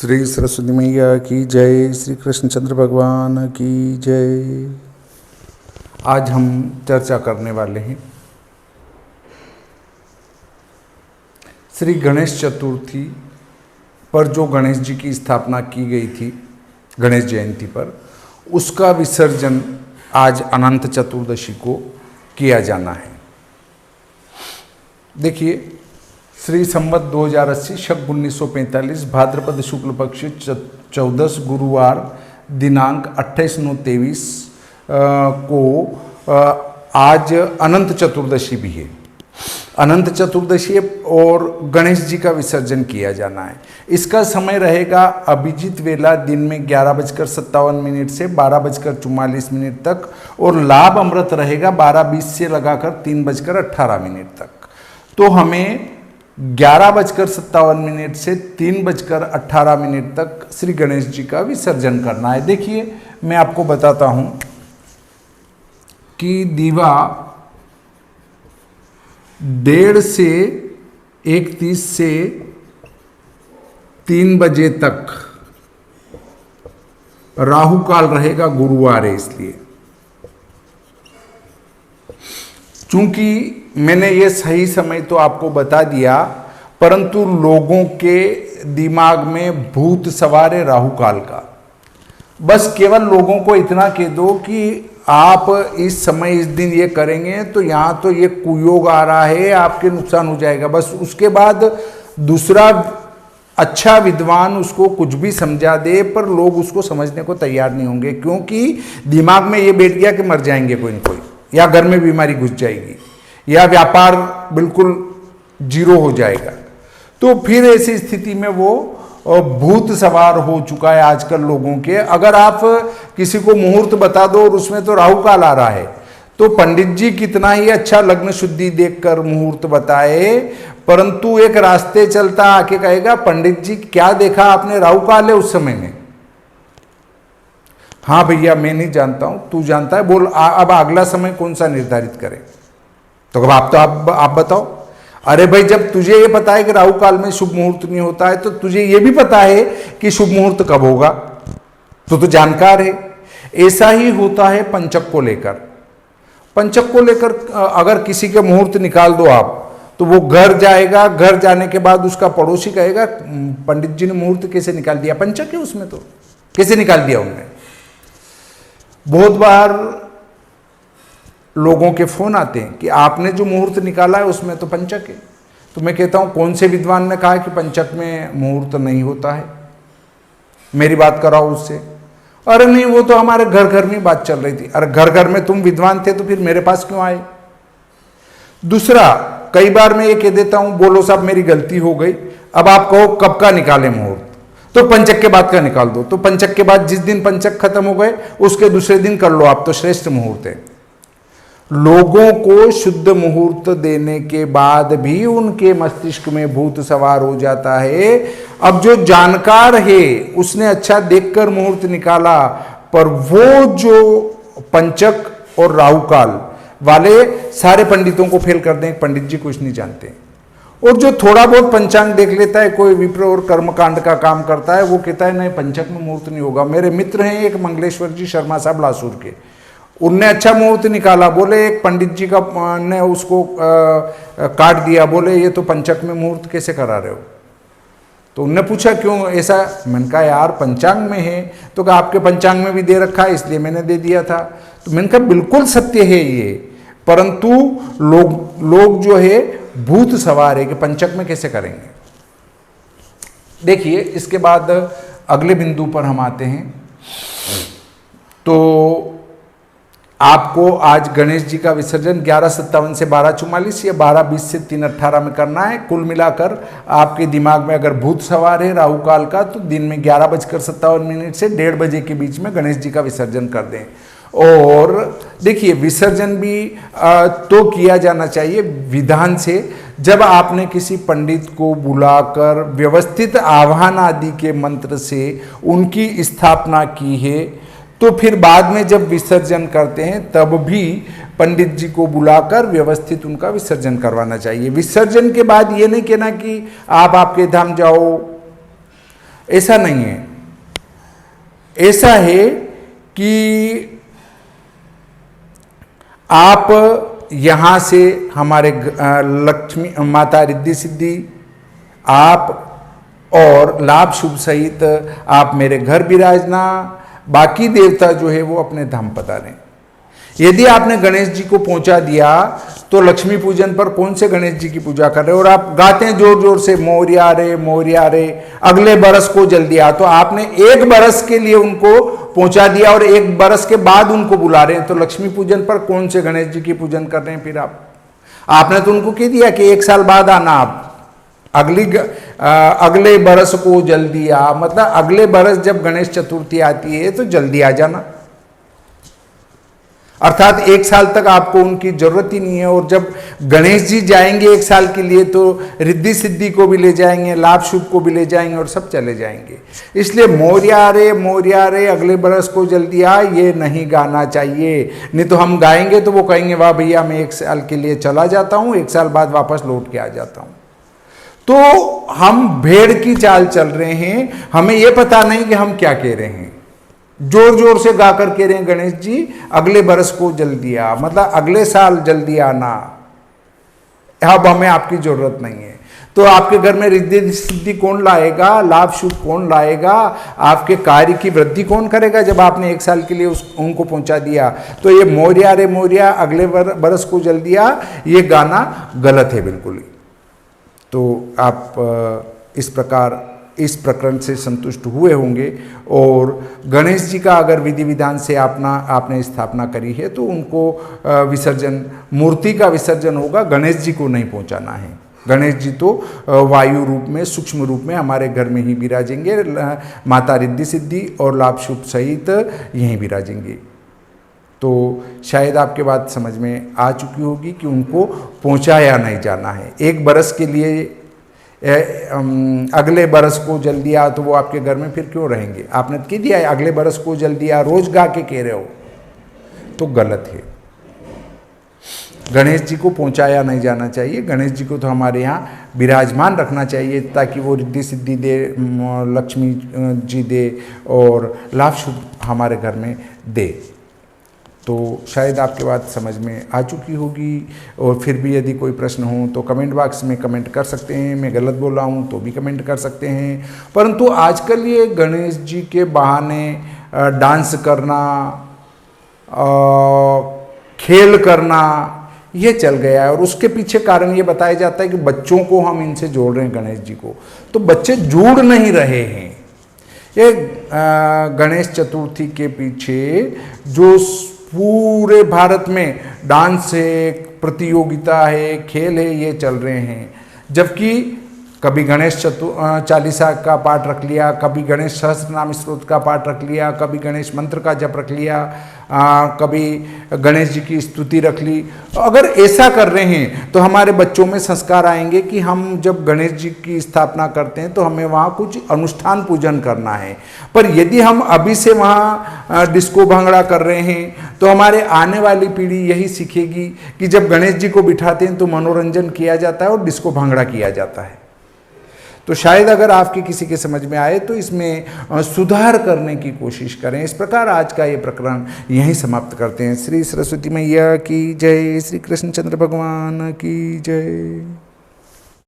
श्री सरस्वती मैया की जय, श्री कृष्णचंद्र भगवान की जय। आज हम चर्चा करने वाले हैं श्री गणेश चतुर्थी पर जो गणेश जी की स्थापना की गई थी गणेश जयंती पर, उसका विसर्जन आज अनंत चतुर्दशी को किया जाना है। देखिए, श्री संवत 2080 शक 1945 भाद्रपद शुक्ल पक्ष 14 गुरुवार दिनांक 28/9/23 को आज अनंत चतुर्दशी भी है। अनंत चतुर्दशी और गणेश जी का विसर्जन किया जाना है। इसका समय रहेगा अभिजीत वेला दिन में 11:57 से 12:44 तक, और लाभ अमृत रहेगा 12:20 से लगाकर 3:18 तक। तो हमें 11:57 से 3:18 तक श्री गणेश जी का विसर्जन करना है। देखिए, मैं आपको बताता हूं कि दीवा 1:30 से 1:30 से 3 बजे तक राहु काल रहेगा, गुरुवार है इसलिए। चूंकि मैंने ये सही समय तो आपको बता दिया, परंतु लोगों के दिमाग में भूत सवार है राहु काल का। बस केवल लोगों को इतना कह दो कि आप इस समय इस दिन ये करेंगे तो यहाँ तो ये कुयोग आ रहा है, आपके नुकसान हो जाएगा। बस उसके बाद दूसरा अच्छा विद्वान उसको कुछ भी समझा दे, पर लोग उसको समझने को तैयार नहीं होंगे, क्योंकि दिमाग में ये बैठ गया कि मर जाएंगे कोई न कोई, या घर में बीमारी घुस जाएगी, या व्यापार बिल्कुल जीरो हो जाएगा। तो फिर ऐसी स्थिति में वो भूत सवार हो चुका है आजकल लोगों के। अगर आप किसी को मुहूर्त बता दो और उसमें तो राहु काल आ रहा है, तो पंडित जी कितना ही अच्छा लग्न शुद्धि देखकर मुहूर्त बताए, परंतु एक रास्ते चलता आके कहेगा पंडित जी क्या देखा आपने, राहु काल है उस समय में। हाँ भैया, मैं नहीं जानता हूं, तू जानता है, बोल अब अगला समय कौन सा निर्धारित करें। तो अब आप बताओ। अरे भाई, जब तुझे ये पता है कि राहु काल में शुभ मुहूर्त नहीं होता है, तो तुझे ये भी पता है कि शुभ मुहूर्त कब होगा, तो जानकार है। ऐसा ही होता है पंचक को लेकर। पंचक को लेकर अगर किसी के मुहूर्त निकाल दो आप, तो वो घर जाएगा, घर जाने के बाद उसका पड़ोसी कहेगा पंडित जी ने मुहूर्त कैसे निकाल दिया, पंचक है उसमें, तो कैसे निकाल दिया उन्होंने। बहुत बार लोगों के फोन आते हैं कि आपने जो मुहूर्त निकाला है उसमें तो पंचक है। तो मैं कहता हूं, कौन से विद्वान ने कहा कि पंचक में मुहूर्त नहीं होता है, मेरी बात कराओ उससे। अरे नहीं, वो तो हमारे घर घर में बात चल रही थी। अरे घर घर में तुम विद्वान थे तो फिर मेरे पास क्यों आए। दूसरा, कई बार मैं ये कह देता हूं, बोलो साहब मेरी गलती हो गई, अब आप कहो कब का निकाले मुहूर्त, तो पंचक के बाद का निकाल दो। तो पंचक के बाद जिस दिन पंचक खत्म हो गए उसके दूसरे दिन कर लो आप, तो श्रेष्ठ मुहूर्त है। लोगों को शुद्ध मुहूर्त देने के बाद भी उनके मस्तिष्क में भूत सवार हो जाता है। अब जो जानकार है उसने अच्छा देखकर मुहूर्त निकाला, पर वो जो पंचक और राहु काल वाले सारे पंडितों को फेल कर दें। पंडित जी कुछ नहीं जानते। और जो थोड़ा बहुत पंचांग देख लेता है, कोई विप्र और कर्मकांड का काम करता है, वो कहता है नहीं पंचक में मुहूर्त नहीं होगा। मेरे मित्र हैं एक मंगलेश्वर जी शर्मा साहब लासूर के, उनने अच्छा मुहूर्त निकाला। बोले एक पंडित जी का ने उसको काट दिया, बोले ये तो पंचक में मुहूर्त कैसे करा रहे हो। तो उनने पूछा क्यों ऐसा। मैंने कहा यार पंचांग में है, तो कहा आपके पंचांग में भी दे रखा है इसलिए मैंने दे दिया था। तो मैंने कहा बिल्कुल सत्य है ये, परंतु लोग जो है भूत सवार है कि पंचक में कैसे करेंगे। देखिए, इसके बाद अगले बिंदु पर हम आते हैं। तो आपको आज गणेश जी का विसर्जन 11:57 से 12:44 या 12:20 से 3:18 में करना है। कुल मिलाकर आपके दिमाग में अगर भूत सवार है राहु काल का, तो दिन में 11:57 से 1:30 बजे के बीच में गणेश जी का विसर्जन कर दें। और देखिए, विसर्जन भी तो किया जाना चाहिए विधान से। जब आपने किसी पंडित को बुलाकर व्यवस्थित आह्वान आदि के मंत्र से उनकी स्थापना की है, तो फिर बाद में जब विसर्जन करते हैं तब भी पंडित जी को बुलाकर व्यवस्थित उनका विसर्जन करवाना चाहिए। विसर्जन के बाद ये नहीं कहना कि आप आपके धाम जाओ, ऐसा नहीं है। ऐसा है कि आप यहाँ से हमारे लक्ष्मी माता रिद्धि सिद्धि आप और लाभ शुभ सहित आप मेरे घर विराजना, बाकी देवता जो है वो अपने धाम पधारें। यदि आपने गणेश जी को पहुंचा दिया तो लक्ष्मी पूजन पर कौन से गणेश जी की पूजा कर रहे हो और आप गाते हैं जोर जोर से मोरिया रे अगले बरस को जल्दी आ, तो आपने एक बरस के लिए उनको पहुंचा दिया और एक बरस के बाद उनको बुला रहे हैं, तो लक्ष्मी पूजन पर कौन से गणेश जी की पूजन कर रहे हैं फिर आपने तो उनको कह दिया कि एक साल बाद आना आप, अगले बरस को जल्दी आ, मतलब अगले बरस जब गणेश चतुर्थी आती है तो जल्दी आ जाना, अर्थात एक साल तक आपको उनकी जरूरत ही नहीं है। और जब गणेश जी जाएंगे एक साल के लिए तो रिद्धि सिद्धि को भी ले जाएंगे, लाभ शुभ को भी ले जाएंगे और सब चले जाएंगे। इसलिए मोरिया रे अगले बरस को जल्दी आ, ये नहीं गाना चाहिए। नहीं तो हम गाएंगे तो वो कहेंगे वाह भैया मैं एक साल के लिए चला जाता हूँ, एक साल बाद वापस लौट के आ जाता हूँ। तो हम भेड़ की चाल चल रहे हैं, हमें यह पता नहीं कि हम क्या कह रहे हैं। जोर जोर से गा कर कह रहे हैं गणेश जी अगले बरस को जल्दी आ, मतलब अगले साल जल्दी आना, अब हमें आपकी जरूरत नहीं है। तो आपके घर में रिद्धि सिद्धि कौन लाएगा, लाभ शुभ कौन लाएगा, आपके कार्य की वृद्धि कौन करेगा जब आपने एक साल के लिए उनको पहुंचा दिया। तो ये मोरिया रे मोरिया अगले बरस को जल्दी आ, ये गाना गलत है बिल्कुल ही। तो आप इस प्रकार इस प्रकरण से संतुष्ट हुए होंगे। और गणेश जी का अगर विधि विधान से आपने स्थापना करी है तो उनको विसर्जन, मूर्ति का विसर्जन होगा, गणेश जी को नहीं पहुंचाना है। गणेश जी तो वायु रूप में, सूक्ष्म रूप में हमारे घर में ही विराजेंगे, माता रिद्धि सिद्धि और लाभ शुभ सहित यहीं विराजेंगे। तो शायद आपके बात समझ में आ चुकी होगी कि उनको पहुंचाया नहीं जाना है। एक बरस के लिए अगले बरस को जल्दी आ, तो वो आपके घर में फिर क्यों रहेंगे? आपने कह दिया है अगले बरस को जल्दी आ, रोज गा के कह रहे हो, तो गलत है। गणेश जी को पहुंचाया नहीं जाना चाहिए। गणेश जी को तो हमारे यहाँ विराजमान रखना चाहिए ताकि वो रिद्धि सिद्धि दे, लक्ष्मी जी दे और लाभ शुभ हमारे घर में दे। तो शायद आपके बात समझ में आ चुकी होगी। और फिर भी यदि कोई प्रश्न हो तो कमेंट बॉक्स में कमेंट कर सकते हैं। मैं गलत बोल रहा हूँ तो भी कमेंट कर सकते हैं। परंतु आजकल ये गणेश जी के बहाने डांस करना, खेल करना, ये चल गया है। और उसके पीछे कारण ये बताया जाता है कि बच्चों को हम इनसे जोड़ रहे हैं गणेश जी को, तो बच्चे जुड़ नहीं रहे हैं। ये गणेश चतुर्थी के पीछे जो पूरे भारत में डांस है, प्रतियोगिता है, खेल है, ये चल रहे हैं। जबकि कभी गणेश चालीसा का पाठ रख लिया, कभी गणेश सहस्त्रनाम स्तोत्र का पाठ रख लिया, कभी गणेश मंत्र का जप रख लिया, कभी गणेश जी की स्तुति रख ली। अगर ऐसा कर रहे हैं तो हमारे बच्चों में संस्कार आएंगे कि हम जब गणेश जी की स्थापना करते हैं तो हमें वहाँ कुछ अनुष्ठान पूजन करना है। पर यदि हम अभी से वहाँ डिस्को भांगड़ा कर रहे हैं तो हमारे आने वाली पीढ़ी यही सीखेगी कि जब गणेश जी को बिठाते हैं तो मनोरंजन किया जाता है और डिस्को भांगड़ा किया जाता है। तो शायद अगर आपकी किसी के समझ में आए तो इसमें सुधार करने की कोशिश करें। इस प्रकार आज का ये प्रकरण यहीं समाप्त करते हैं। श्री सरस्वती मैया की जय, श्री कृष्णचंद्र भगवान की जय।